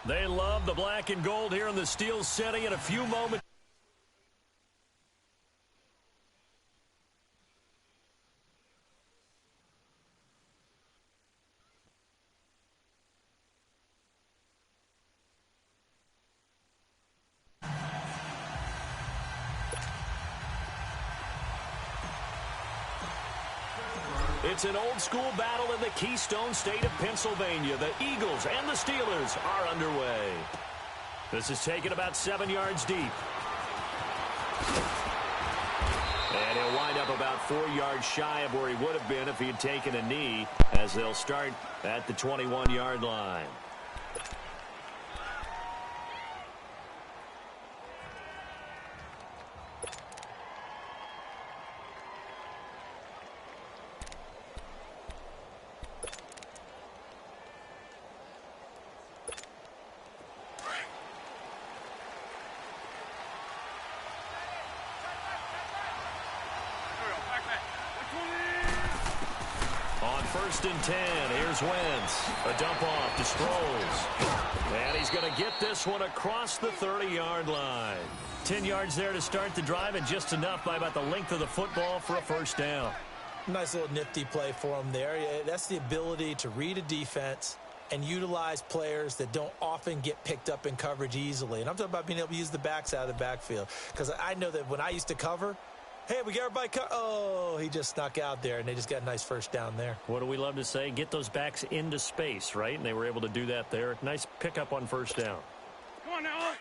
They love the black and gold here in the Steel City in a few moments. It's an old-school battle in the Keystone State of Pennsylvania. The Eagles and the Steelers are underway. This is taken about 7 yards deep. And he'll wind up about 4 yards shy of where he would have been if he had taken a knee, as they'll start at the 21-yard line. First and 10. Here's Wentz. A dump off to Sproles. And he's going to get this one across the 30-yard line. 10 yards there to start the drive, and just enough by about the length of the football for a first down. Nice little nifty play for him there. That's the ability to read a defense and utilize players that don't often get picked up in coverage easily. And I'm talking about being able to use the backs out of the backfield. Because I know that when I used to cover, hey, we got everybody oh, he just snuck out there, and they just got a nice first down there. What do we love to say? Get those backs into space, right? And they were able to do that there. Nice pickup on first down. Come on now.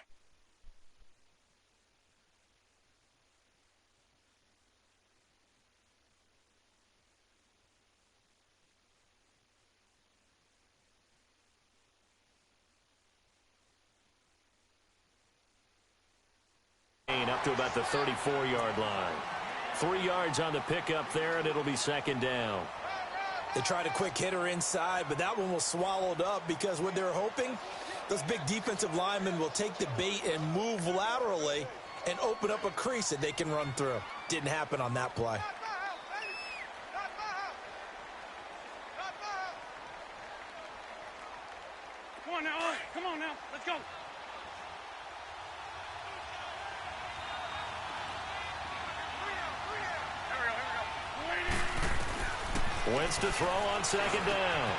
Up to about the 34-yard line. 3 yards on the pickup there, and it'll be second down. They tried a quick hitter inside, but that one was swallowed up because what they're hoping, those big defensive linemen will take the bait and move laterally and open up a crease that they can run through. Didn't happen on that play. Come on now. Come on now. Let's go. Wentz to throw on second down.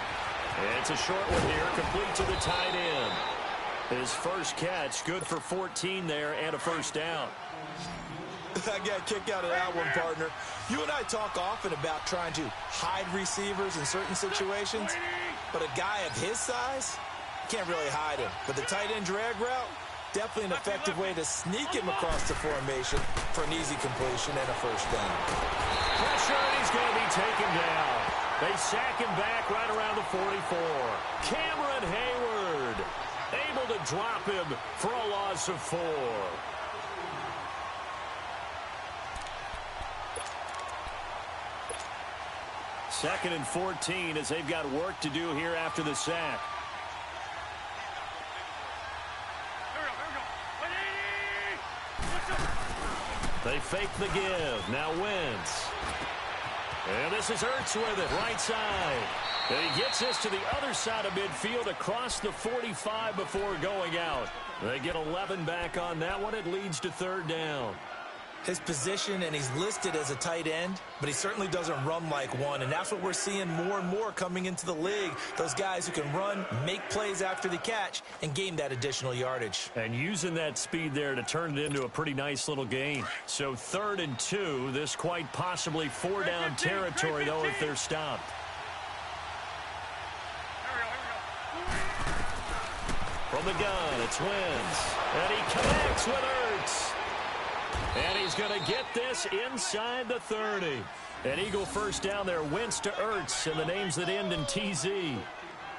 It's a short one here, complete to the tight end. His first catch, good for 14 there and a first down. I got a kick out of that one, partner. You and I talk often about trying to hide receivers in certain situations, but a guy of his size can't really hide him. But the tight end drag route, definitely an effective way to sneak him across the formation for an easy completion and a first down. Pressure, and he's going to be taken down. They sack him back right around the 44. Cameron Hayward able to drop him for a loss of 4. Second and 14 as they've got work to do here after the sack. They fake the give. Now Wentz. And this is Ertz with it, right side. And he gets this to the other side of midfield across the 45 before going out. They get 11 back on that one. It leads to third down. His position, and he's listed as a tight end, but he certainly doesn't run like one, and that's what we're seeing more and more coming into the league. Those guys who can run, make plays after the catch, and gain that additional yardage. And using that speed there to turn it into a pretty nice little gain. So 3rd and 2, this quite possibly 4-down territory, though, if they're stopped. From the gun, it's Wentz, and he connects with Ertz. And he's going to get this inside the 30. An Eagle first down there, Wentz to Ertz, and the names that end in TZ.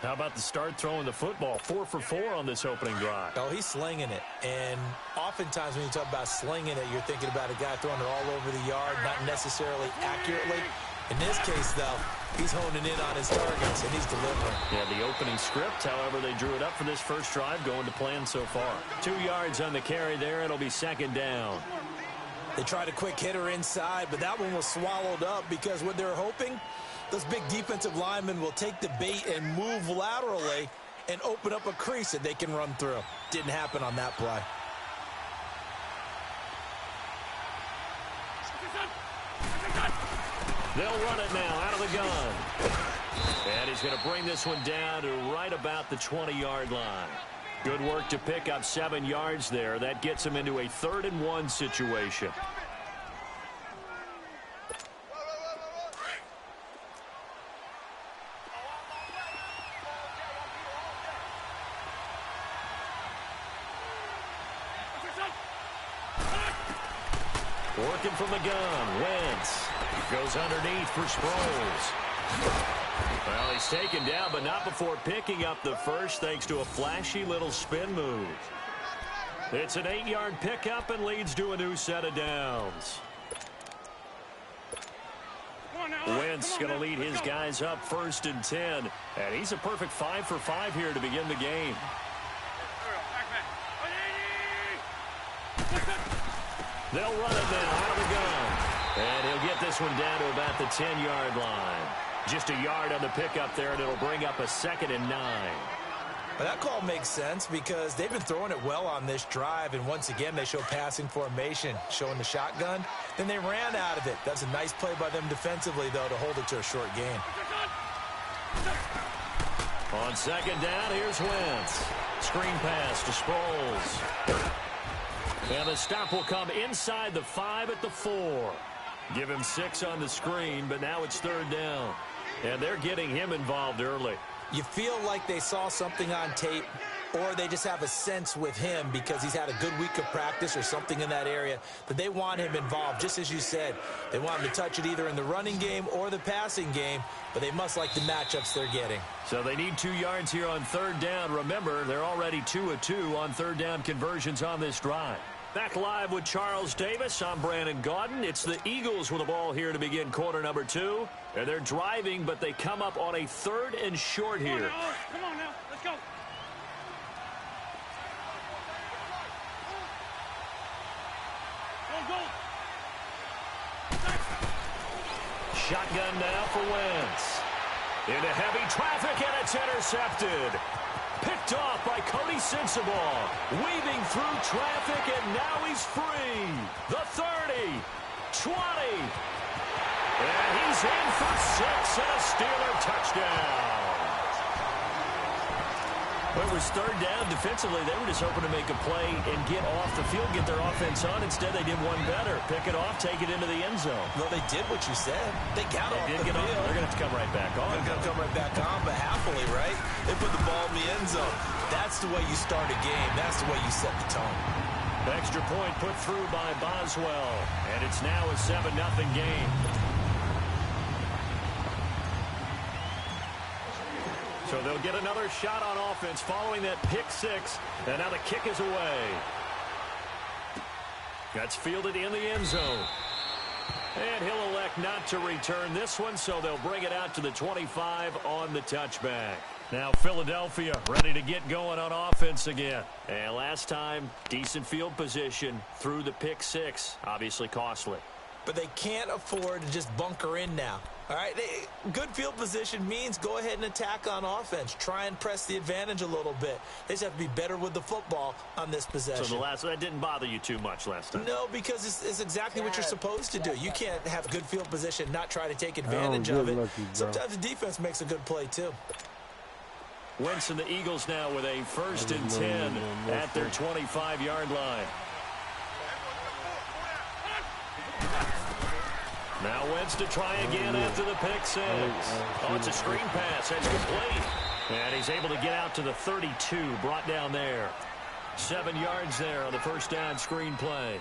How about the start throwing the football? 4 for 4 on this opening drive. Oh, he's slinging it. And oftentimes when you talk about slinging it, you're thinking about a guy throwing it all over the yard, not necessarily accurately. In this case, though, he's honing in on his targets, and he's delivering. Yeah, the opening script, however, they drew it up for this first drive, going to plan so far. 2 yards on the carry there. It'll be second down. They tried a quick hitter inside, but that one was swallowed up because what they're hoping, those big defensive linemen will take the bait and move laterally and open up a crease that they can run through. Didn't happen on that play. They'll run it now out of the gun. And he's going to bring this one down to right about the 20-yard line. Good work to pick up 7 yards there. That gets him into a 3rd-and-1 situation. Working from the gun, Wentz goes underneath for Sproles. Well, he's taken down, but not before picking up the first, thanks to a flashy little spin move. It's an 8-yard pickup and leads to a new set of downs. Wentz going to lead his guys up 1st and 10, and he's a perfect 5 for 5 here to begin the game. They'll run it now out of the gun. And he'll get this one down to about the 10-yard line. Just a yard on the pickup there, and it'll bring up a 2nd and 9. Well, that call makes sense because they've been throwing it well on this drive, and once again they show passing formation, showing the shotgun. Then they ran out of it. That's a nice play by them defensively, though, to hold it to a short gain. On 2nd down, here's Wentz. Screen pass to Sproles. And the stop will come inside the 5 at the 4. Give him 6 on the screen, but now it's 3rd down. And they're getting him involved early. You feel like they saw something on tape, or they just have a sense with him because he's had a good week of practice or something in that area that they want him involved. Just as you said, they want him to touch it either in the running game or the passing game, but they must like the matchups they're getting. So they need 2 yards here on 3rd down. Remember, they're already 2 of 2 on 3rd down conversions on this drive. Back live with Charles Davis. I'm Brandon Gaudin. It's the Eagles with the ball here to begin quarter number 2. And they're driving, but they come up on a 3rd and short here. Come on now, let's go. Go. Shotgun now for Wentz. Into heavy traffic, and it's intercepted. Picked off by Cody Sensabaugh. Weaving through traffic, and now he's free. The 30, 20. And he's in for 6 and a Steeler touchdown. When it was 3rd down defensively, they were just hoping to make a play and get off the field, get their offense on. Instead, they did one better. Pick it off, take it into the end zone. Well, they did what you said. They got off the field. They're going to have to come right back on. They're going to come right back on, but happily, right? They put the ball in the end zone. That's the way you start a game. That's the way you set the tone. Extra point put through by Boswell. And it's now a 7-0 game. So they'll get another shot on offense following that pick 6. And now the kick is away. That's fielded in the end zone. And he'll elect not to return this one, so they'll bring it out to the 25 on the touchback. Now Philadelphia ready to get going on offense again. And last time, decent field position through the pick 6. Obviously costly. But they can't afford to just bunker in now. All right, good field position means go ahead and attack on offense. Try and press the advantage a little bit. They just have to be better with the football on this possession. So that didn't bother you too much last time? No, because it's exactly what you're supposed to do. You can't have good field position, not try to take advantage of it. Sometimes the defense makes a good play, too. Wentz and the Eagles now with a 1st and 10 at their 25-yard line. Now Wentz to try again after the pick 6. Oh, it's a screen pass. That's complete. And he's able to get out to the 32, brought down there. 7 yards there on the 1st down screen play.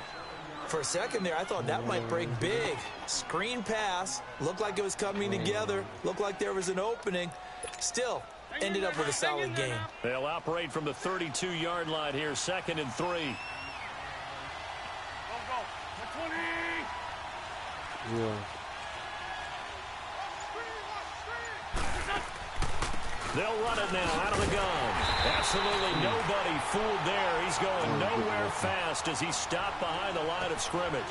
For a second there, I thought that might break big. Screen pass. Looked like it was coming together. Looked like there was an opening. Still, ended up with a solid game. They'll operate from the 32-yard line here, 2nd and 3. Go. 20. Yeah. They'll run it now out of the gun. Absolutely nobody fooled there. He's going nowhere fast as he's stopped behind the line of scrimmage.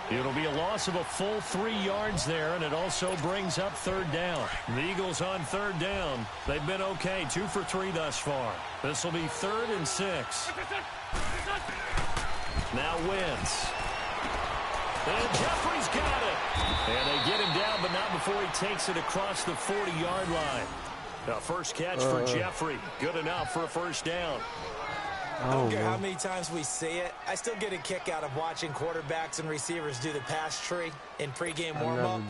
It'll be a loss of a full 3 yards there, and it also brings up third down. The Eagles on third down. They've been okay, 2 for 3 thus far. This will be 3rd and 6. Now Wentz. And Jeffrey's got it. And they get him down, but not before he takes it across the 40-yard line. The first catch for Jeffrey. Good enough for a first down. I don't care how many times we see it. I still get a kick out of watching quarterbacks and receivers do the pass tree in pregame warm-up.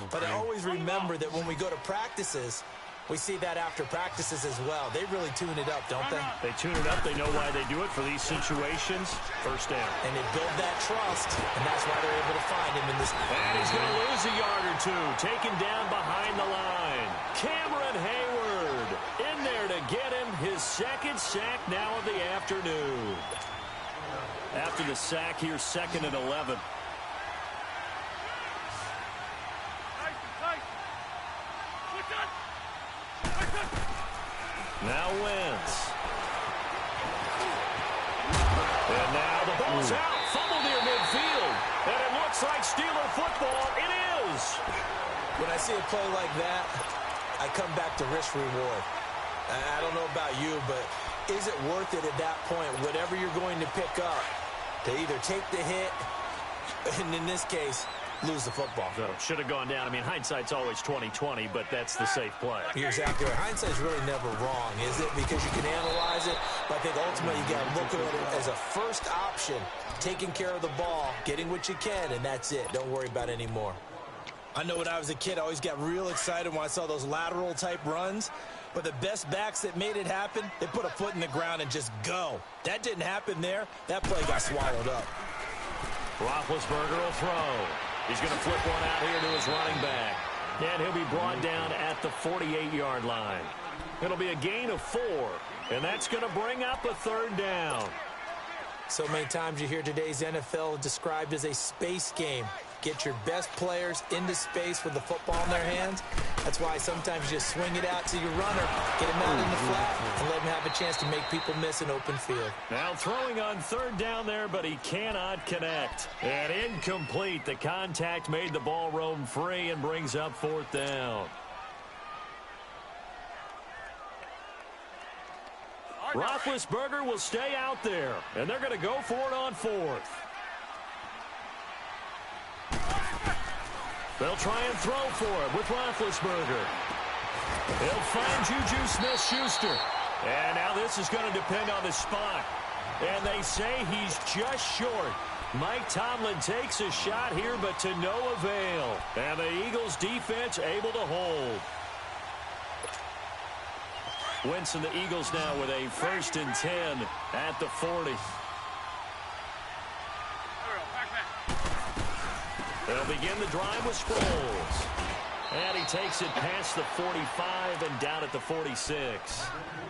But I always remember that when we go to practices, we see that after practices as well. They really tune it up, don't they? They tune it up. They know why they do it for these situations. First down. And they build that trust, and that's why they're able to find him in this. And he's going to lose a yard or two. Taken down behind the line. Cameron Hayward in there to get him his second sack now of the afternoon. After the sack, here's 2nd and 11. Now Wentz. And now the ball's out. Fumble near midfield. And it looks like Steeler football. It is. When I see a play like that, I come back to risk reward. I don't know about you, but is it worth it at that point, whatever you're going to pick up, to either take the hit, and in this case, lose the football? So should have gone down. I mean, hindsight's always 20/20, but that's the safe play. You're exactly right. Hindsight's really never wrong, is it? Because you can analyze it, but I think ultimately you got to look at it as a first option, taking care of the ball, getting what you can, and that's it. Don't worry about it anymore. I know when I was a kid, I always got real excited when I saw those lateral-type runs, but the best backs that made it happen, they put a foot in the ground and just go. That didn't happen there. That play got swallowed up. Roethlisberger will throw. He's going to flip one out here to his running back. And he'll be brought down at the 48-yard line. It'll be a gain of 4, and that's going to bring up a third down. So many times you hear today's NFL described as a space game. Get your best players into space with the football in their hands. That's why sometimes you just swing it out to your runner, get him out in the flat, and let him have a chance to make people miss an open field. Now throwing on third down there, but he cannot connect. And incomplete. The contact made the ball roam free and brings up 4th down. Roethlisberger will stay out there, and they're going to go for it on 4th. They'll try and throw for it with Roethlisberger. They'll find Juju Smith-Schuster. And now this is going to depend on the spot. And they say he's just short. Mike Tomlin takes a shot here, but to no avail. And the Eagles defense able to hold. Wentz and the Eagles now with a 1st and 10 at the 40. They'll begin the drive with Sproles. And he takes it past the 45 and down at the 46.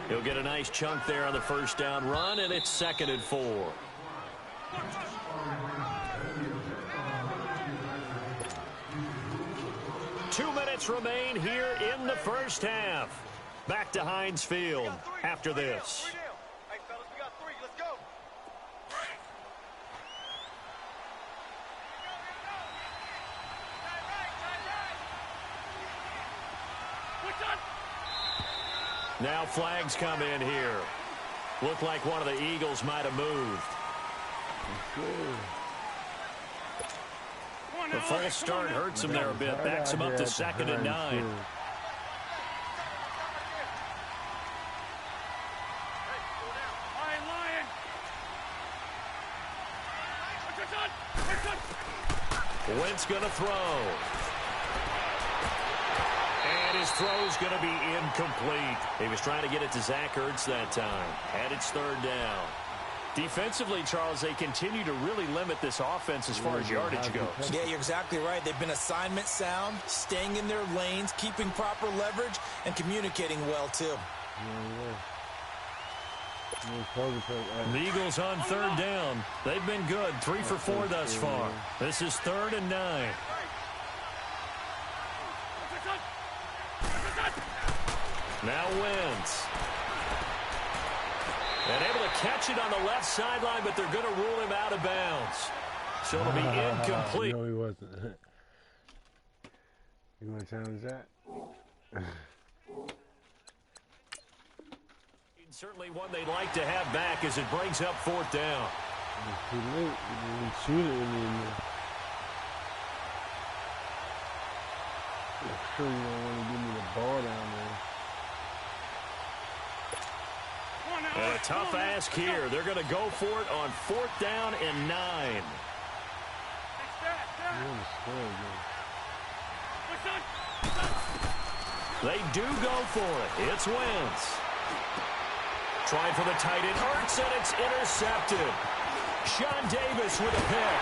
He'll get a nice chunk there on the first down run, and it's 2nd and 4. Two minutes remain here in the first half. Back to Heinz Field after this. Now flags come in here. Looked like one of the Eagles might have moved. The false start hurts him there a bit. Backs him up to 2nd and 9. Wentz going to throw. And his throw's going to be incomplete. He was trying to get it to Zach Ertz that time. And it's 3rd down. Defensively, Charles, they continue to really limit this offense as far as yardage goes. Yeah, you're exactly right. They've been assignment sound, staying in their lanes, keeping proper leverage, and communicating well, too. The Eagles on 3rd down. They've been good. 3 for 4 thus far. This is 3rd and 9. Now Wentz. And able to catch it on the left sideline, but they're going to rule him out of bounds. So it'll be incomplete. No, he wasn't. You want to challenge that? Certainly one they'd like to have back as it brings up fourth down. It's too late. You didn't shoot it anymore. I'm sure you don't want to give me the ball down there. And a tough ask here. They're going to go for it on fourth down and 9. They do go for it. It's Wentz. Trying for the tight end. Hurts, and it's intercepted. Sean Davis with a pick.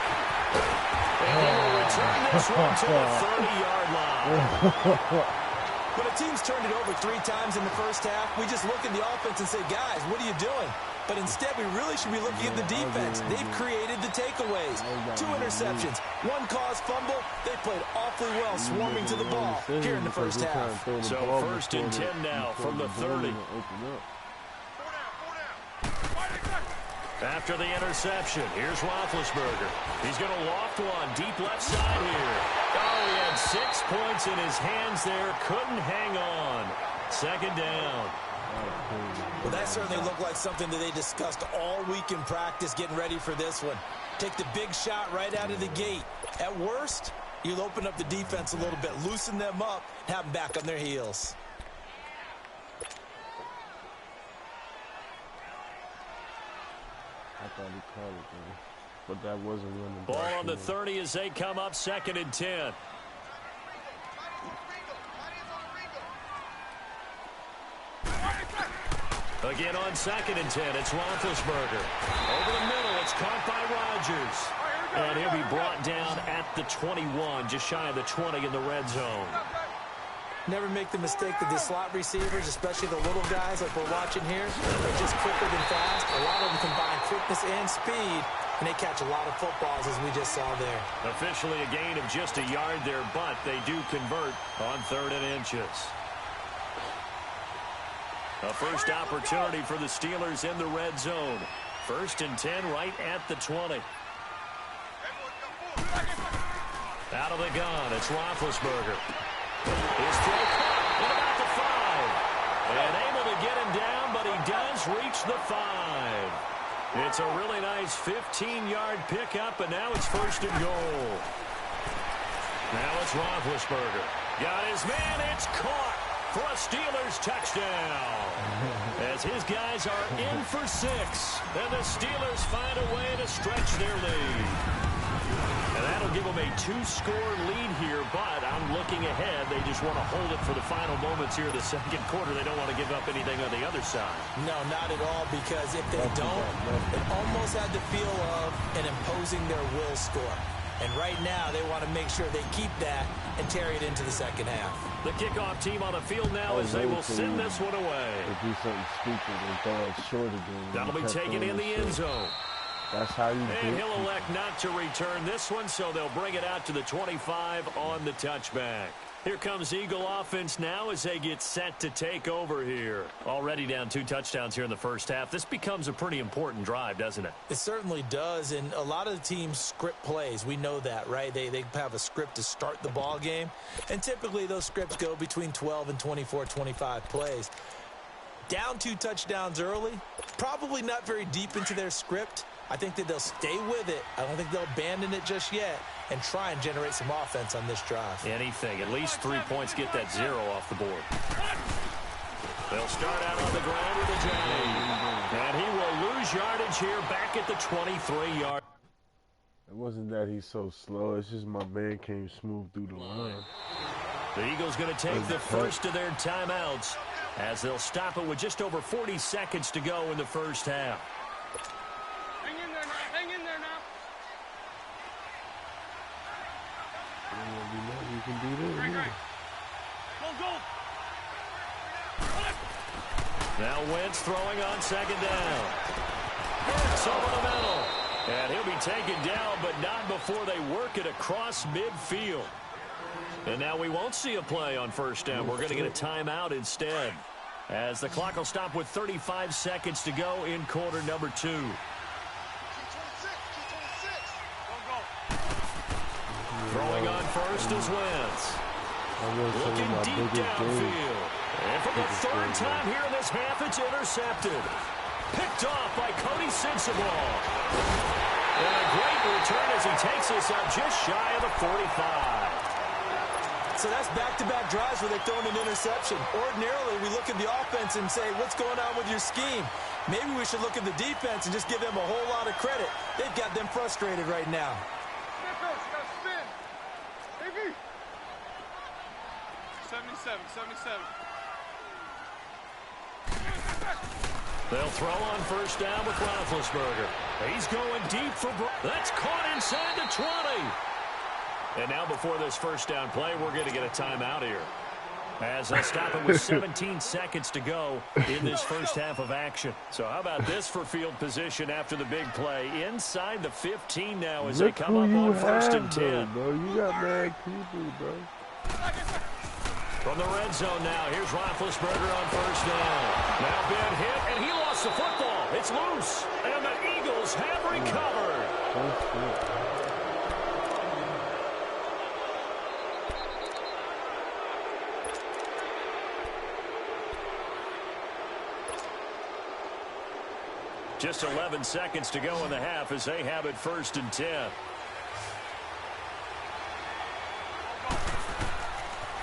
And he will return this one to the 30-yard line. When a team's turned it over 3 times in the first half, we just look at the offense and say, guys, what are you doing? But instead, we really should be looking at the defense. They've created the takeaways. 2 interceptions, 1 caused fumble. They played awfully well swarming to the ball here in the first half. So first and 10 now from the 30. After the interception, here's Roethlisberger. He's going to loft one deep left side here. Oh, he had 6 points in his hands there. Couldn't hang on. Second down. Well, that certainly looked like something that they discussed all week in practice getting ready for this one. Take the big shot right out of the gate. At worst, you'll open up the defense a little bit, loosen them up, and have them back on their heels. I thought he called it, man. But that wasn't running. Ball on the 30 as they come up second and 10. Again on second and 10, it's Roethlisberger. Over the middle, it's caught by Rodgers. And he'll be brought down at the 21, just shy of the 20 in the red zone. Never make the mistake that the slot receivers, especially the little guys like we're watching here, are just quicker than fast. A lot of them combine quickness and speed, and they catch a lot of footballs, as we just saw there. Officially a gain of just a yard there, but they do convert on 3rd and inches. A first opportunity for the Steelers in the red zone. 1st and 10 right at the 20. Out of the gun, it's Roethlisberger. His throw caught at about the 5. And able to get him down, but he does reach the 5. It's a really nice 15-yard pickup, and now it's 1st and goal. Now it's Roethlisberger. Got his man, it's caught for a Steelers touchdown. As his guys are in for 6, and the Steelers find a way to stretch their lead. And that'll give them a 2-score lead here, but I'm looking ahead. They just want to hold it for the final moments here of the second quarter. They don't want to give up anything on the other side. No, not at all, because if they don't, it almost had the feel of an imposing their will score. And right now, they want to make sure they keep that and carry it into the second half. The kickoff team on the field now as they will send this one away. They do something stupid and throw it short again. That'll be taken in the end zone. That's how you do it. And he'll elect not to return this one, so they'll bring it out to the 25 on the touchback. Here comes Eagle offense now as they get set to take over here. Already down 2 touchdowns here in the first half. This becomes a pretty important drive, doesn't it? It certainly does, and a lot of the teams script plays. We know that, right? They have a script to start the ball game, and typically those scripts go between 12 and 24, 25 plays. Down 2 touchdowns early, probably not very deep into their script. I think that they'll stay with it. I don't think they'll abandon it just yet and try and generate some offense on this drive. Anything. At least 3 points, get that 0 off the board. They'll start out on the ground with a J. And he will lose yardage here back at the 23-yard. It wasn't that he's so slow. It's just my man came smooth through the line. The Eagles going to take the first of their timeouts as they'll stop it with just over 40 seconds to go in the first half. Hang in there now. Hang in there now. You can do this. Great. Go. Now Wentz throwing on second down. Hurts over the middle. And he'll be taken down, but not before they work it across midfield. And now we won't see a play on first down. We're going to get a timeout instead, as the clock will stop with 35 seconds to go in quarter number 2. Go. Throwing on first is Wentz. Looking deep downfield. And for the third time here in this half, it's intercepted. Picked off by Cody Sensabaugh. And a great return as he takes us up just shy of the 45. So that's back-to-back drives where they throw an interception. Ordinarily, we look at the offense and say, what's going on with your scheme? Maybe we should look at the defense and just give them a whole lot of credit. They've got them frustrated right now. Spin. 77. They'll throw on first down with Roethlisberger. He's going deep for that's caught inside the 20. And now before this first down play, we're going to get a timeout here. As they'll stop it with 17 seconds to go in this first half of action. So how about this for field position after the big play? Inside the 15 now as they come up on first and 10. Bro. You got mad people, bro. From the red zone now, here's Roethlisberger on first down. Now been hit, and he lost the football. It's loose, and the Eagles have recovered. Just 11 seconds to go in the half as they have it first and 10.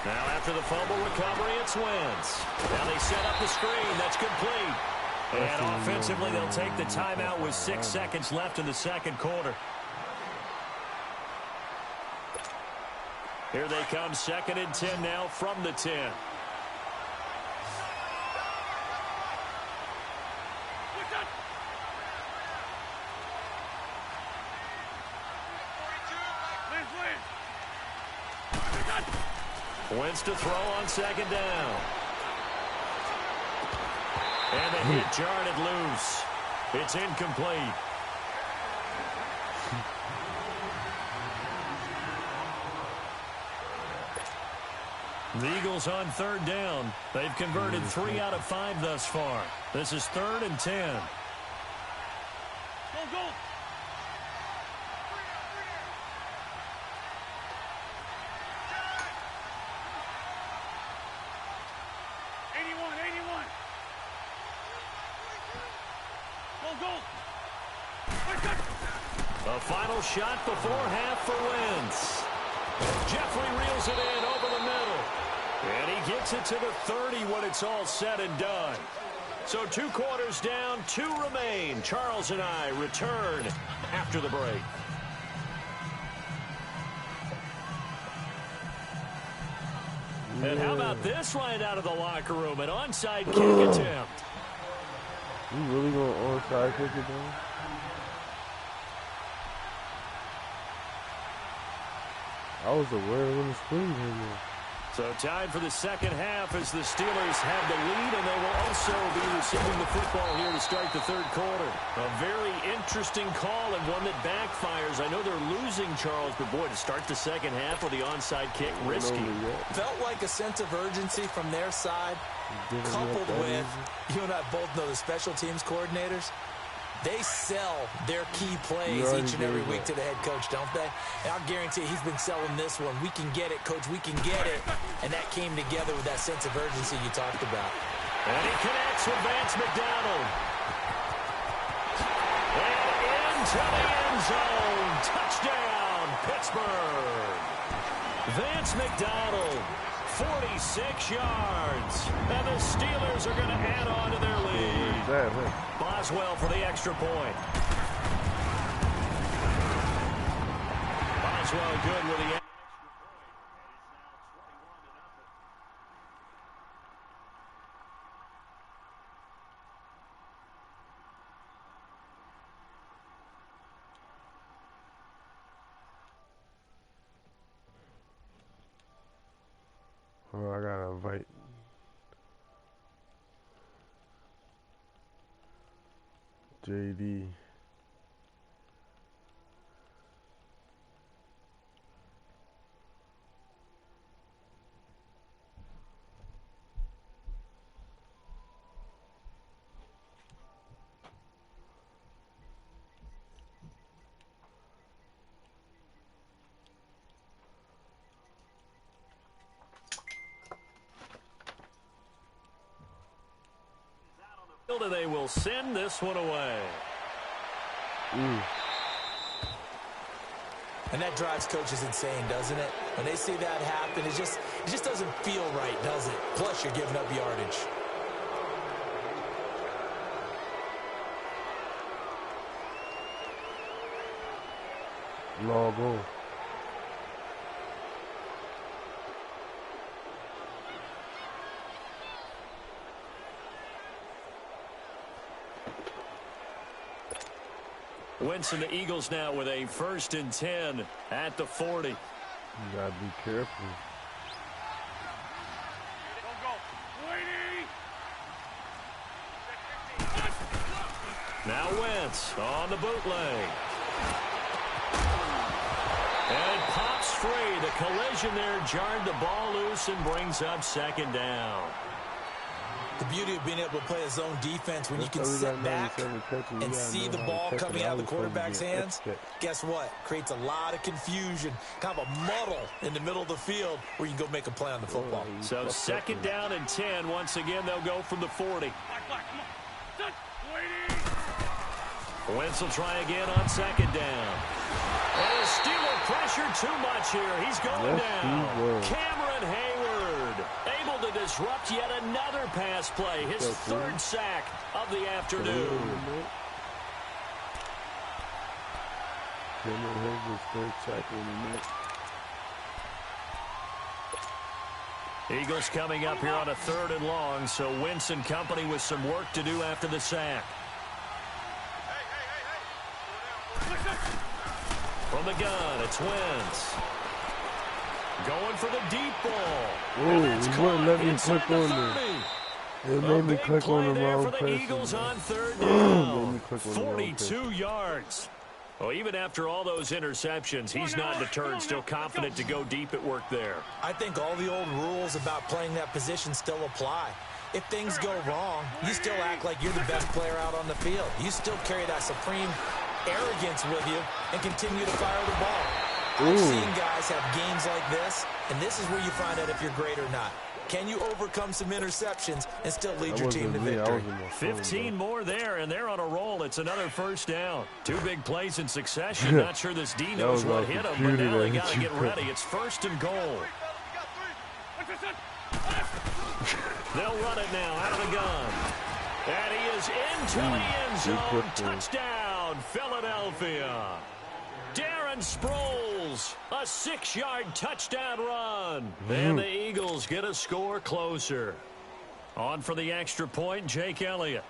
Now after the fumble recovery, it's Wentz. Now they set up the screen. That's complete. And offensively, they'll take the timeout with 6 seconds left in the second quarter. Here they come, second and 10 now from the 10. Wentz to throw on second down. And the hit jarred it loose. It's incomplete. The Eagles on third down. They've converted 3 out of 5 thus far. This is third and 10. Go. 81. Go. A final shot before half for Wentz. Jeffrey reels it in over the middle. And he gets it to the 30 when it's all said and done. So 2 quarters down, 2 remain. Charles and I return after the break. And how about this right out of the locker room? An onside kick attempt. You really going onside kick it, though? I was aware when the screen came in. So tied for the second half as the Steelers have the lead, and they will also be receiving the football here to start the third quarter. A very interesting call and one that backfires. I know they're losing, Charles, but boy, to start the second half with the onside kick, risky. Felt like a sense of urgency from their side, coupled with, you and I both know the special teams coordinators. They sell their key plays each and every week to the head coach, don't they? And I'll guarantee he's been selling this one. We can get it, coach. We can get it. And that came together with that sense of urgency you talked about. And he connects with Vance McDonald. And into the end zone. Touchdown, Pittsburgh. Vance McDonald, 46 yards. And the Steelers are going to add on to their lead. Boswell for the extra point. Boswell good with the extra point. Oh, I gotta invite JD. field, and they will send this one away. And that drives coaches insane, doesn't it? When they see that happen, it just doesn't feel right, does it? Plus, you're giving up yardage. Log on. Winston, the Eagles now with a 1st and 10 at the 40. You gotta be careful. Now Wentz on the bootleg. And it pops free. The collision there jarred the ball loose and brings up 2nd down. The beauty of being able to play a zone defense when you can sit back and see the ball coming out of the quarterback's hands, guess what? Creates a lot of confusion, kind of a muddle in the middle of the field where you can go make a play on the football. So 2nd down and 10. Once again, they'll go from the 40. Wentz will try again on 2nd down. And a Steeler pressure too much here. He's going down. Cameron Hayward able to disrupt yet another pass play. His 3rd sack of the afternoon. Cameron Hayward's 3rd sack in the net. Eagles coming up here on a 3rd and long, so Wentz and company with some work to do after the sack. From the gun, it's Wentz. Going for the deep ball. He wouldn't let me click on there. It made me click on the wrong person. For the Eagles on 3rd down. 42 yards. Well, even after all those interceptions, he's not deterred, still confident to go deep at work there. I think all the old rules about playing that position still apply. If things go wrong, you still act like you're the best player out on the field. You still carry that supreme arrogance with you and continue to fire the ball. I've seen guys have games like this, and this is where you find out if you're great or not. Can you overcome some interceptions and still lead your team to victory? 15 more there, and they're on a roll. It's another 1st down. 2 big plays in succession. Not sure this D knows what hit him, but now they got to get ready. It's 1st and goal. They'll run it now out of the gun. And he is into the end zone. Touchdown, Philadelphia. Darren Sproles, a 6-yard touchdown run. And the Eagles get a score closer. On for the extra point, Jake Elliott.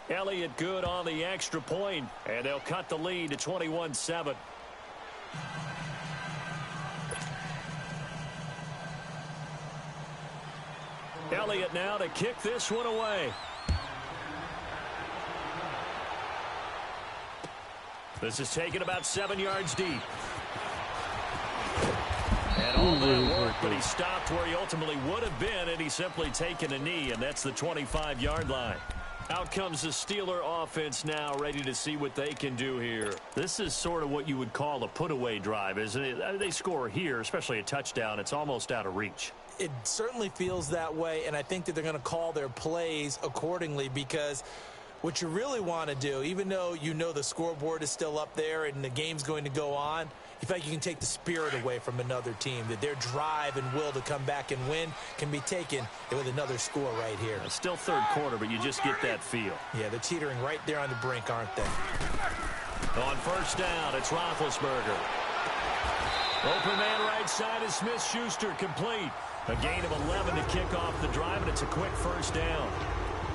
Elliott good on the extra point, and they'll cut the lead to 21-7. Elliott now to kick this one away. This is taken about 7 yards deep. And all that work, but he stopped where he ultimately would have been, and he's simply taken a knee, and that's the 25-yard line. Out comes the Steeler offense now, ready to see what they can do here. This is sort of what you would call a put-away drive, isn't it? They score here, especially a touchdown. It's almost out of reach. It certainly feels that way, and I think that they're going to call their plays accordingly, because what you really want to do, even though you know the scoreboard is still up there and the game's going to go on, in fact, you can take the spirit away from another team, that their drive and will to come back and win can be taken with another score right here. It's still 3rd quarter, but you just get that feel. Yeah, they're teetering right there on the brink, aren't they? On 1st down, it's Roethlisberger. Open man right side is Smith-Schuster, complete. A gain of 11 to kick off the drive, and it's a quick 1st down.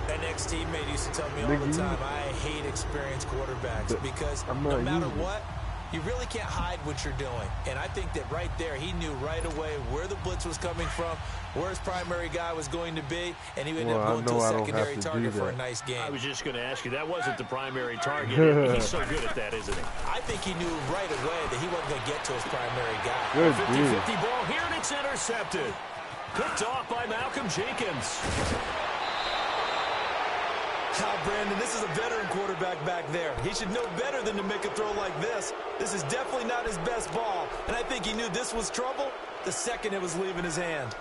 An ex-teammate used to tell me all the time, I hate experienced quarterbacks, because no matter what, you really can't hide what you're doing. And I think that right there, he knew right away where the blitz was coming from, where his primary guy was going to be, and he ended up going to a secondary target for a nice game. I was just going to ask you, that wasn't the primary target. He's so good at that, isn't he? I think he knew right away that he wasn't going to get to his primary guy. 50-50 ball here, and it's intercepted. Picked off by Malcolm Jenkins. Ah, Brandon, this is a veteran quarterback back there. He should know better than to make a throw like this. This is definitely not his best ball, and I think he knew this was trouble the second it was leaving his hand.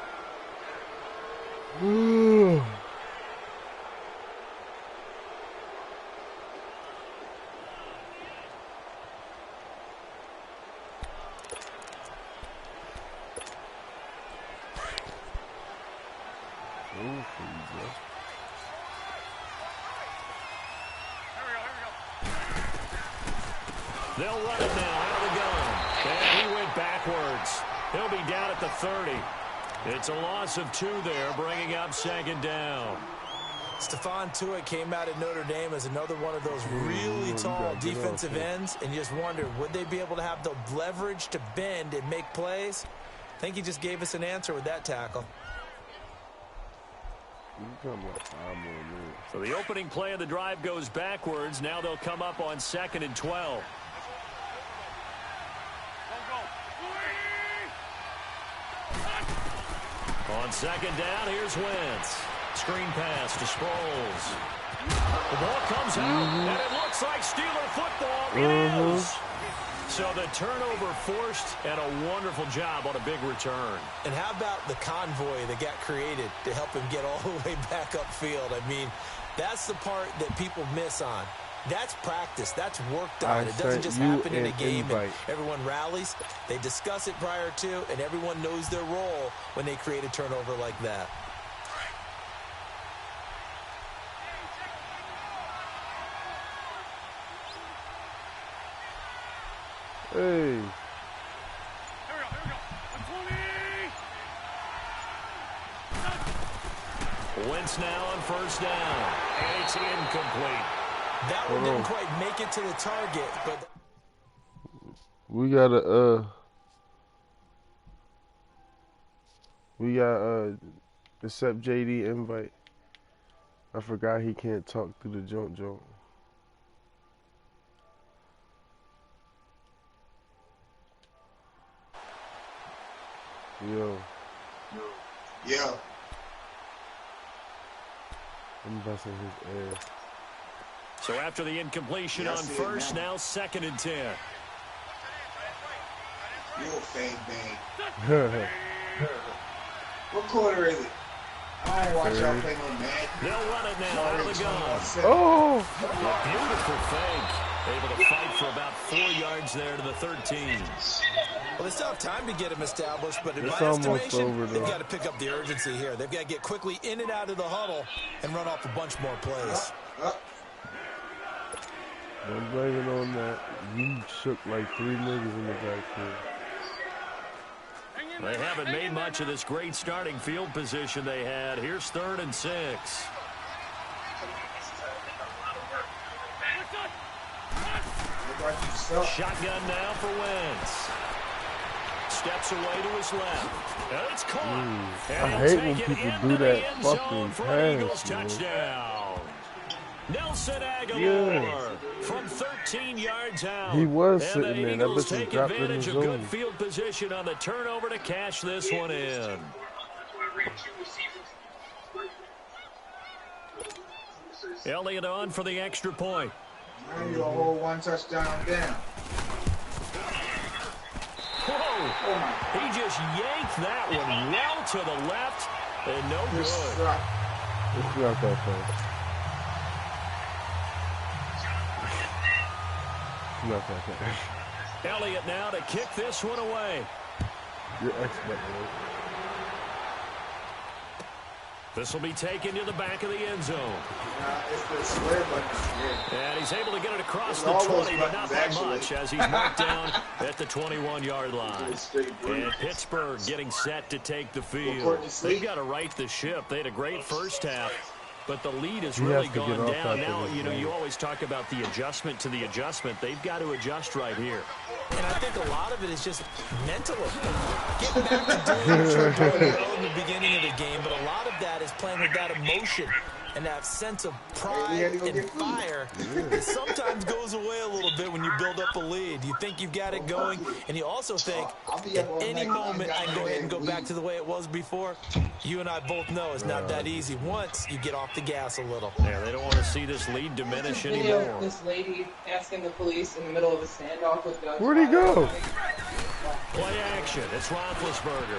They'll run it now out of the gun. And he went backwards. He'll be down at the 30. It's a loss of 2 there, bringing up 2nd down. Stephon Tuitt came out at Notre Dame as another one of those really tall defensive ends, and you just wonder, would they be able to have the leverage to bend and make plays? I think he just gave us an answer with that tackle. So the opening play of the drive goes backwards. Now they'll come up on 2nd and 12. On 2nd down, here's Wentz. Screen pass to Sproles. The ball comes out, and it looks like Steeler football. It is. So the turnover forced, and a wonderful job on a big return. And how about the convoy that got created to help him get all the way back upfield? I mean, that's the part that people miss on. That's practice. That's worked on. It doesn't just happen in a game and everyone rallies. They discuss it prior to, and everyone knows their role when they create a turnover like that. Hey. Wentz now on 1st down, and it's incomplete. That one didn't quite make it to the target, but we gotta accept JD invite. I forgot he can't talk through the joint. Yo. I'm busting his ass. So after the incompletion on 1st, now 2nd and 10. You fade bang. What quarter is it? I don't watch y'all play no Madden. They'll run it now out of the gun. Oh! A beautiful fake. Able to fight for about 4 yards there to the 13. Well, they still have time to get him established, but in my almost estimation, over, they've got to pick up the urgency here. They've got to get quickly in and out of the huddle and run off a bunch more plays. Don't blame it on that. You shook like 3 niggas in the backfield. They haven't made much of this great starting field position they had. Here's 3rd and 6. Shotgun now for Wentz. Steps away to his left. And it's caught. I hate when people do that fucking pass, touchdown. Nelson Aguilar from 13 yards out. He was and sitting there. That bitch take dropped in the advantage of zone. good field position on the turnover to cash this one in. Elliott on for the extra point. Now you're a whole 1 touchdown down. Whoa! Oh, he just yanked that one well to the left, and no good. It's not that fast. Not that fast. Elliott now to kick this one away. You're expert, man. This will be taken to the back of the end zone. It's the square button. And he's able to get it across the 20, but not by much, as he's marked down at the 21-yard line. And Pittsburgh getting set to take the field. They've got to right the ship. They had a great first half, but the lead has really gone down. Now, you know, you always talk about the adjustment to the adjustment. They've got to adjust right here. And I think a lot of it is just mental. Getting back to doing what you're doing in the beginning of the game, but a lot of that is playing with that emotion and that sense of pride and fire that sometimes goes away a little bit when you build up a lead. You think you've got it going, and you also think at any moment I can go ahead and go back to the way it was before. You and I both know it's not that easy once you get off the gas a little. Yeah, they don't want to see this lead diminish anymore. This lady asking the police in the middle of a standoff with guns. Where'd he go? Play action. It's Roethlisberger.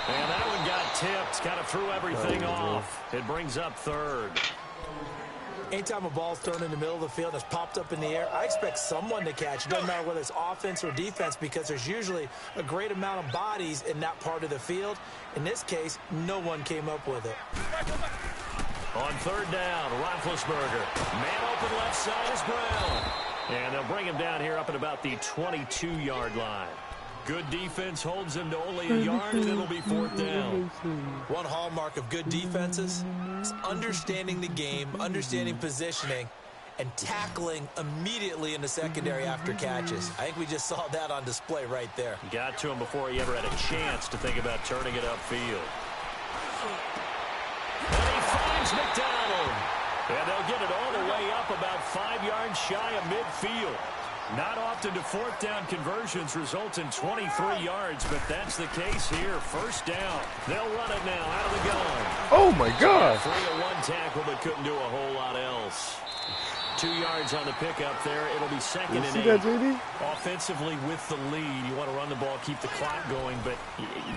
And that one got tipped. Kind of threw everything off. It brings up third. Anytime a ball's thrown in the middle of the field and it's popped up in the air, I expect someone to catch. It doesn't matter whether it's offense or defense because there's usually a great amount of bodies in that part of the field. In this case, no one came up with it. On third down, Roethlisberger. Man open left side is Brown. And they'll bring him down here up at about the 22-yard line. Good defense holds him to only a yard, and it'll be fourth down. One hallmark of good defenses is understanding the game, understanding positioning, and tackling immediately in the secondary after catches. I think we just saw that on display right there. Got to him before he ever had a chance to think about turning it upfield. And he finds McDonald. And they'll get it all the way up about 5 yards shy of midfield. Not often do fourth down conversions result in 23 yards, but that's the case here. First down. They'll run it now out of the gun. Oh, my God. 3-1 tackle, but couldn't do a whole lot else. 2 yards on the pickup there. It'll be second and 8. See that, JD? Offensively with the lead, you want to run the ball, keep the clock going, but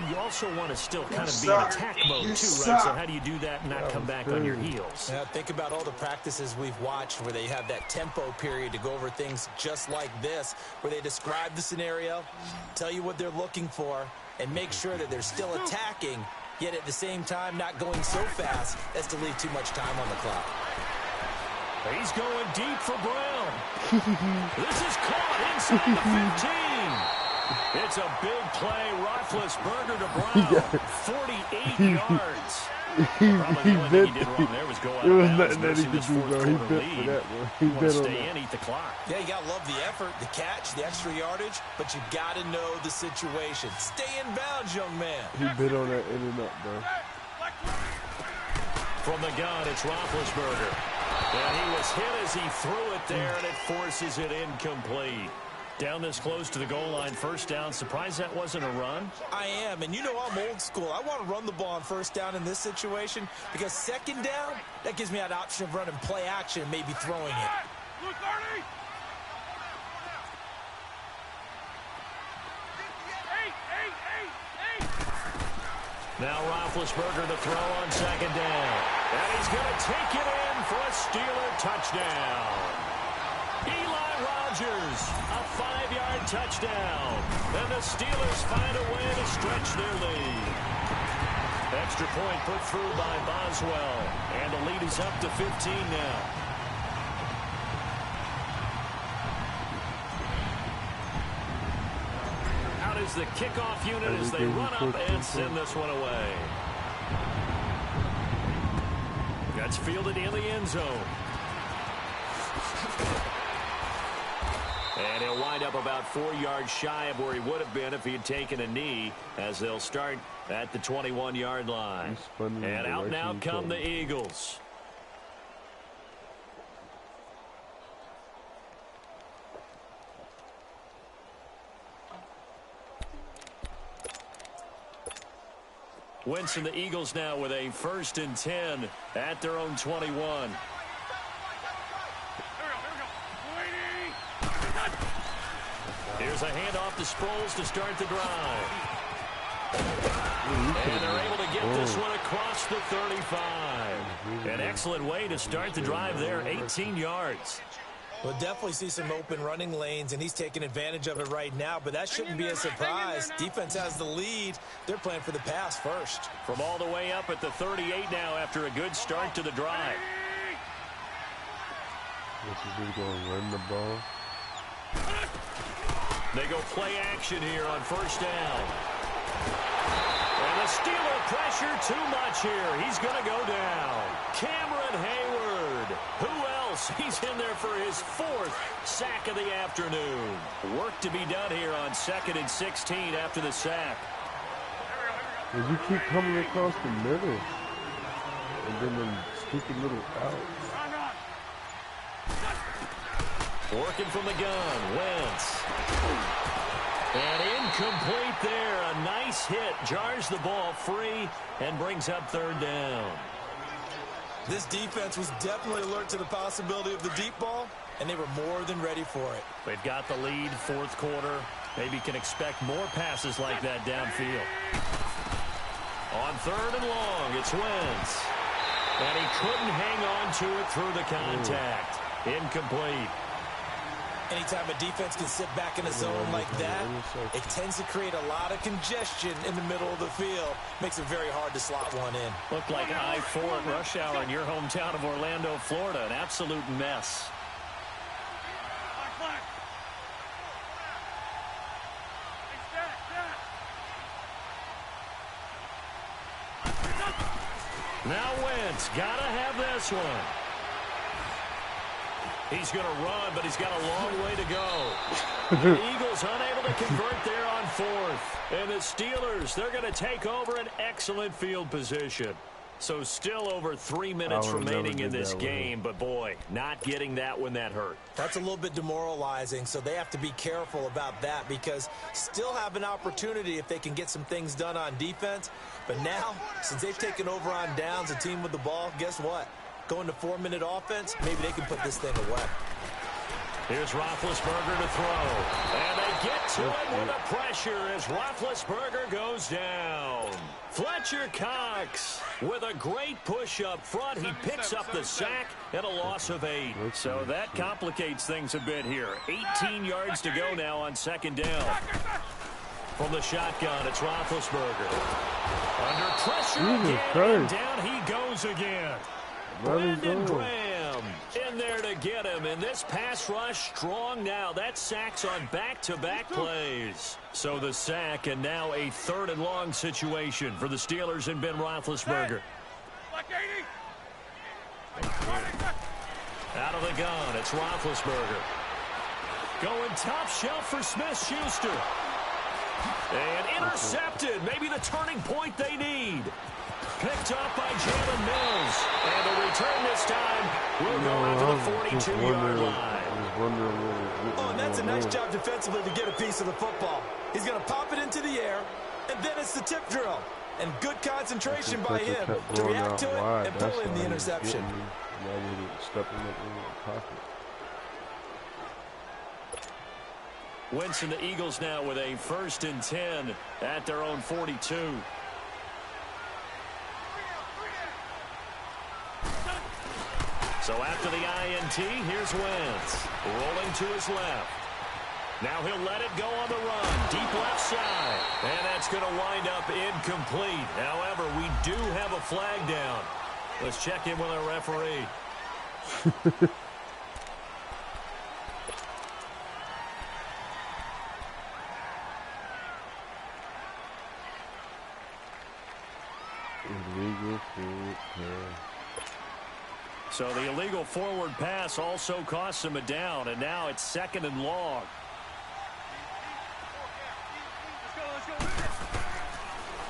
you also want to still kind of be in attack mode too, right? So how do you do that and not come back on your heels? Yeah, think about all the practices we've watched where they have that tempo period to go over things just like this, where they describe the scenario, tell you what they're looking for, and make sure that they're still attacking, yet at the same time not going so fast as to leave too much time on the clock. He's going deep for Brown. This is caught inside the 15. It's a big play. Roethlisberger to Brown. 48 yards. Probably the only thing he did wrong there was go out of bounds. There was nothing that he could do, bro. He bit for that, bro. He want to bit on stay that. in, eat the clock. Yeah, you got to love the effort, the catch, the extra yardage, but you got to know the situation. Stay in bounds, young man. He bit on that in and up, bro. From the gun, it's Roethlisberger. And he was hit as he threw it there, and it forces it incomplete. Down this close to the goal line, first down. Surprised that wasn't a run? I am, and you know I'm old school. I want to run the ball on first down in this situation because second down, that gives me that option of running play action and maybe throwing it. Now Roethlisberger to throw on second down. And he's going to take it in for a Steeler touchdown. Eli Rogers, a 5-yard touchdown. And the Steelers find a way to stretch their lead. Extra point put through by Boswell. And the lead is up to 15 now. Out is the kickoff unit as they run up and send this one away. That's fielded in the end zone. And he'll wind up about 4 yards shy of where he would have been if he had taken a knee, as they'll start at the 21-yard line. And out now come the Eagles. Wentz and the Eagles now with a 1st and 10 at their own 21. Here's a handoff to Sproles to start the drive. And they're able to get this one across the 35. An excellent way to start the drive there, 18 yards. We'll definitely see some open running lanes, and he's taking advantage of it right now, but that shouldn't be a surprise. Defense has the lead. They're playing for the pass first. From all the way up at the 38 now after a good start to the drive. He's going to run the ball. They go play action here on first down. And the Steeler pressure too much here. He's going to go down. Cameron Hayward. Who else? He's in there for his 4th sack of the afternoon. Work to be done here on 2nd and 16 after the sack. Cause you keep coming across the middle. And then them stupid little outs. Working from the gun, Wentz. And incomplete there. A nice hit. Jars the ball free and brings up third down. This defense was definitely alert to the possibility of the deep ball, and they were more than ready for it. They've got the lead, fourth quarter. Maybe can expect more passes like that downfield. On third and long, it's Wentz. And he couldn't hang on to it through the contact. Incomplete. Anytime a defense can sit back in a zone like that, it tends to create a lot of congestion in the middle of the field. Makes it very hard to slot one in. Looked like I-4 at rush hour in your hometown of Orlando, Florida. An absolute mess. Now Wentz, gotta have this one. He's going to run, but he's got a long way to go. The Eagles unable to convert there on fourth. And the Steelers, they're going to take over an excellent field position. So still over 3 minutes remaining in this game, but boy, not getting that when that hurt. That's a little bit demoralizing, so they have to be careful about that because still have an opportunity if they can get some things done on defense. But now, since they've taken over on downs, a team with the ball, guess what? Going to 4-minute offense, maybe they can put this thing away. Here's Roethlisberger to throw. And they get to it with the pressure as Roethlisberger goes down. Fletcher Cox with a great push up front. He picks up the sack and a loss of 8. So that complicates things a bit here. 18 yards to go now on second down. From the shotgun, it's Roethlisberger. Under pressure again, and down he goes again. Brandon Graham in there to get him, and this pass rush strong now. That sacks on back-to-back plays. So the sack, and now a third and long situation for the Steelers and Ben Roethlisberger. Out of the gun, it's Roethlisberger. Going top shelf for Smith-Schuster. And intercepted, maybe the turning point they need. Picked up by Jalen Mills. And the return this time will go out to the 42-yard line. Oh, and that's a nice job defensively to get a piece of the football. He's going to pop it into the air, and then it's the tip drill. And good concentration by him to react to it and pull in the interception. Wentz and the Eagles now with a 1st and 10 at their own 42. So after the INT, here's Wentz. Rolling to his left. Now he'll let it go on the run. Deep left side. And that's going to wind up incomplete. However, we do have a flag down. Let's check in with our referee. Illegal forward pass. So the illegal forward pass also costs him a down, and now it's 2nd and long.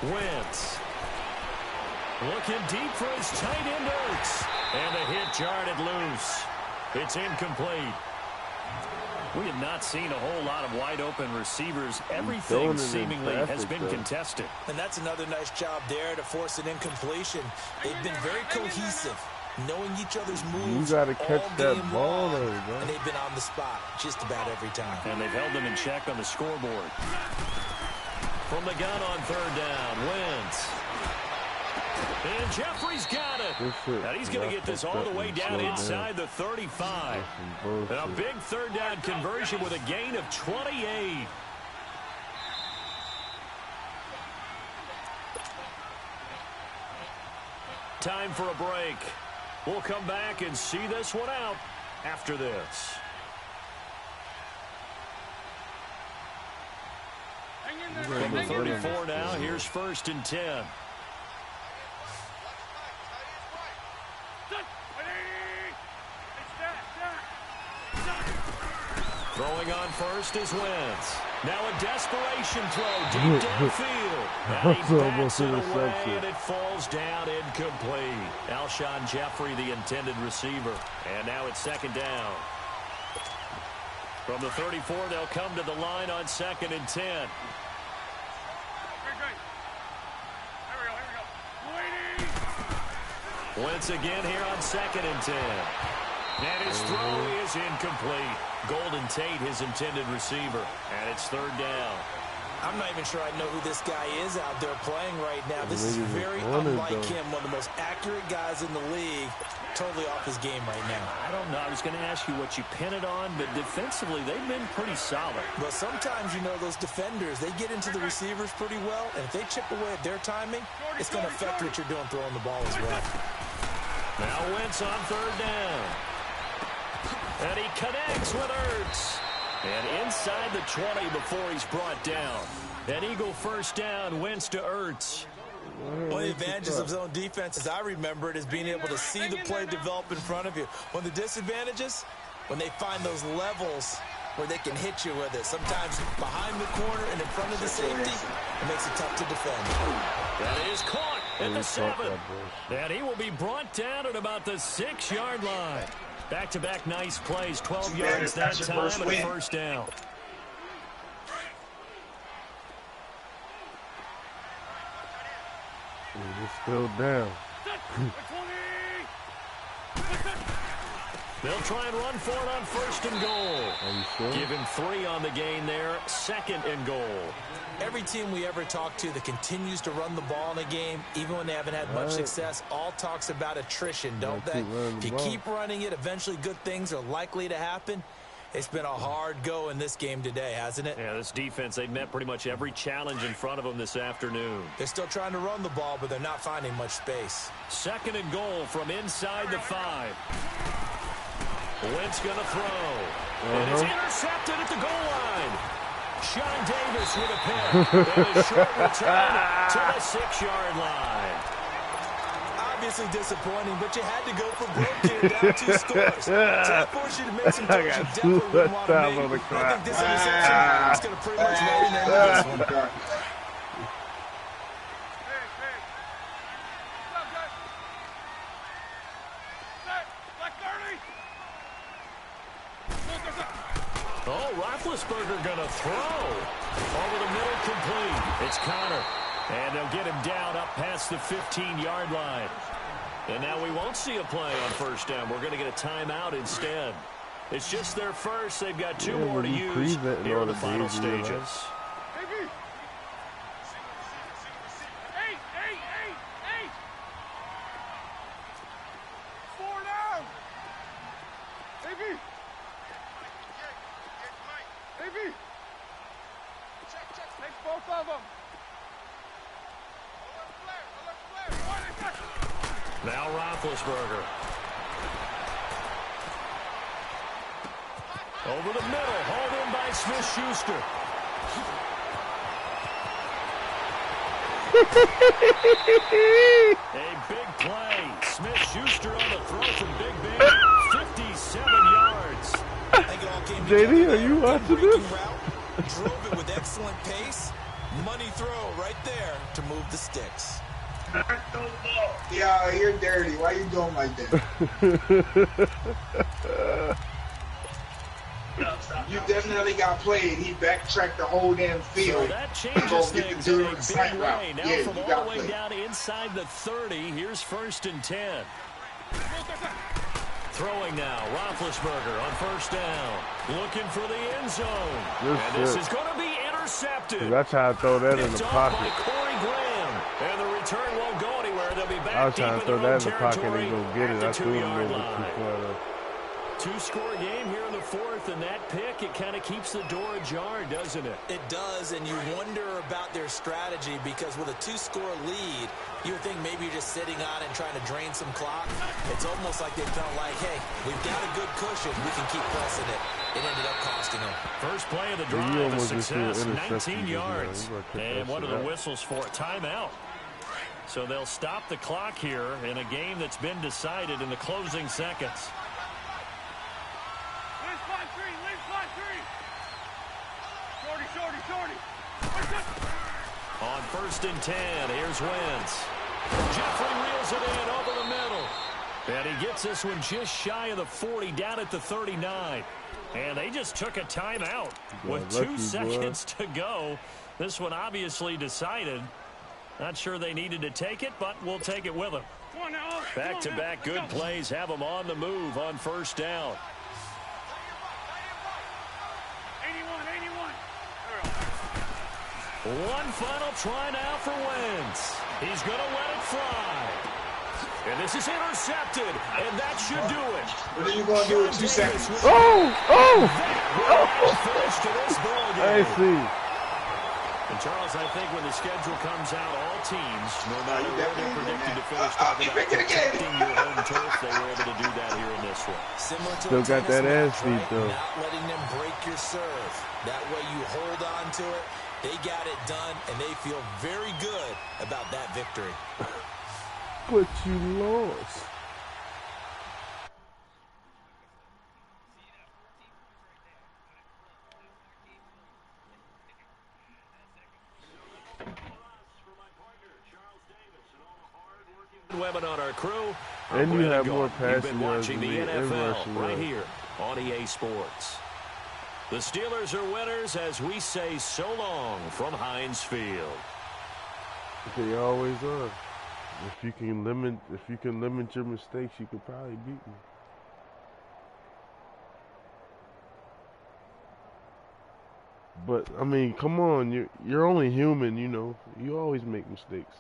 Wentz. Looking deep for his tight end Ertz. And the hit jarred it loose. It's incomplete. We have not seen a whole lot of wide-open receivers. Everything seemingly has been contested. And that's another nice job there to force an incompletion. They've been very cohesive, knowing each other's moves. You got to catch that ball, though, bro. And they've been on the spot just about every time. And they've held them in check on the scoreboard. From the gun on 3rd down, Wentz. And Jeffrey's got it. And he's going to get this all the way down inside the 35. And a big 3rd down conversion with a gain of 28. Time for a break. We'll come back and see this one out after this. From the 34 now, here's 1st and 10. Throwing on first is Wentz. Now a desperation throw deep downfield. And he bats it away, and it falls down incomplete. Alshon Jeffrey, the intended receiver. And now it's second down. From the 34, they'll come to the line on 2nd and 10. Wentz again here on 2nd and 10. And his throw is incomplete. Golden Tate, his intended receiver. And it's 3rd down. I'm not even sure I know who this guy is out there playing right now. This is very unlike him. One of the most accurate guys in the league. Totally off his game right now. I don't know. I was going to ask you what you pin it on, but defensively, they've been pretty solid. But sometimes, you know, those defenders, they get into the receivers pretty well, and if they chip away at their timing, it's going to affect what you're doing throwing the ball as well. Now Wentz on 3rd down. And he connects with Ertz. And inside the 20 before he's brought down. An Eagle 1st down, Wentz to Ertz. One of the advantages of zone defense, as I remember it, is being able to see the play develop in front of you. One of the disadvantages, when they find those levels where they can hit you with it. Sometimes behind the corner and in front of the safety, it makes it tough to defend. That is caught at the 7. And he will be brought down at about the 6-yard line. Back-to-back nice plays, 12 yards that time and a 1st down. It's still down. They'll try and run for it on 1st and goal. Are you sure? Give him 3 on the gain there, 2nd and goal. Every team we ever talk to that continues to run the ball in a game, even when they haven't had much success, all talks about attrition, don't they? If you keep running it, eventually good things are likely to happen. It's been a hard go in this game today, hasn't it? Yeah, this defense, they've met pretty much every challenge in front of them this afternoon. They're still trying to run the ball, but they're not finding much space. 2nd and goal from inside the 5. Wentz going to throw. And it's intercepted at the goal line. Sean Davis with a pick. And a short return to the 6-yard line. Obviously disappointing, but you had to go for broke here, down 2 scores. So that forced you to make some throws you definitely wouldn't want to make. I think this interception is going to pretty much write an end to this one. Oh, Roethlisberger going to throw. Over the middle, complete. It's Connor. And they'll get him down up past the 15-yard line. And now we won't see a play on 1st down. We're going to get a timeout instead. It's just their first. They've got 2 more to use here in the final stages. Now Roethlisberger. Over the middle, hauled in by Smith-Schuster. A big play. Smith-Schuster on the throw from Big Ben. 57 yards. JD, are you watching this? Drove it with excellent pace. Money throw right there to move the sticks. Yeah, you're dirty. Why you doing like that? You definitely got played. He backtracked the whole damn field. So that changes things in a big way. Now yeah, from all the way down inside the 30, here's 1st and 10. Throwing now, Roethlisberger on 1st down. Looking for the end zone. This is going to be intercepted. That's how I throw that in the pocket. By Corey Graham. And the return won't go anywhere. They'll be back I was trying to throw that in the pocket and go get it. I threw it a little bit too far. 2-score game here in the 4th, and that pick, it kind of keeps the door ajar, doesn't it? It does, and you wonder about their strategy because with a 2-score lead, you would think maybe you're just sitting on it and trying to drain some clock. It's almost like they felt like, hey, we've got a good cushion. We can keep pressing it. It ended up costing them. First play of the drive, a success, 19 yards. And what are the whistles for? Timeout. So they'll stop the clock here in a game that's been decided in the closing seconds. 1st and 10. Here's Wentz. Jeffrey reels it in over the middle. And he gets this one just shy of the 40, down at the 39. And they just took a timeout with 2 seconds to go. This one obviously decided. Not sure they needed to take it, but we'll take it with them. Back-to-back good plays have them on the move on 1st down. 81. One final try now for Wentz. He's going to let it fly. And this is intercepted, and that should do it. What are you going to do with 2 seconds? Finish to this ball game. I see. And Charles, I think when the schedule comes out, all teams, no matter where they're predicted to finish, talking about protecting your home turf, they were able to do that here in this one. Similar to Still got that ass beat, right? though. Not letting them break your serve. That way you hold on to it. They got it done, and they feel very good about that victory. But you lost. Women on our crew. And you have more You've passing been yards watching than the me and NFL rushing right yards. here on EA Sports. The Steelers are winners as we say so long from Heinz Field. They always are. If you can limit your mistakes, you could probably beat me. But I mean, come on, you're only human, you know. You always make mistakes.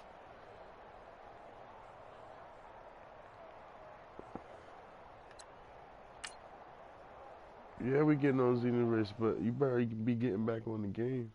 Yeah, we getting on Xenoverse, but you better be getting back on the game.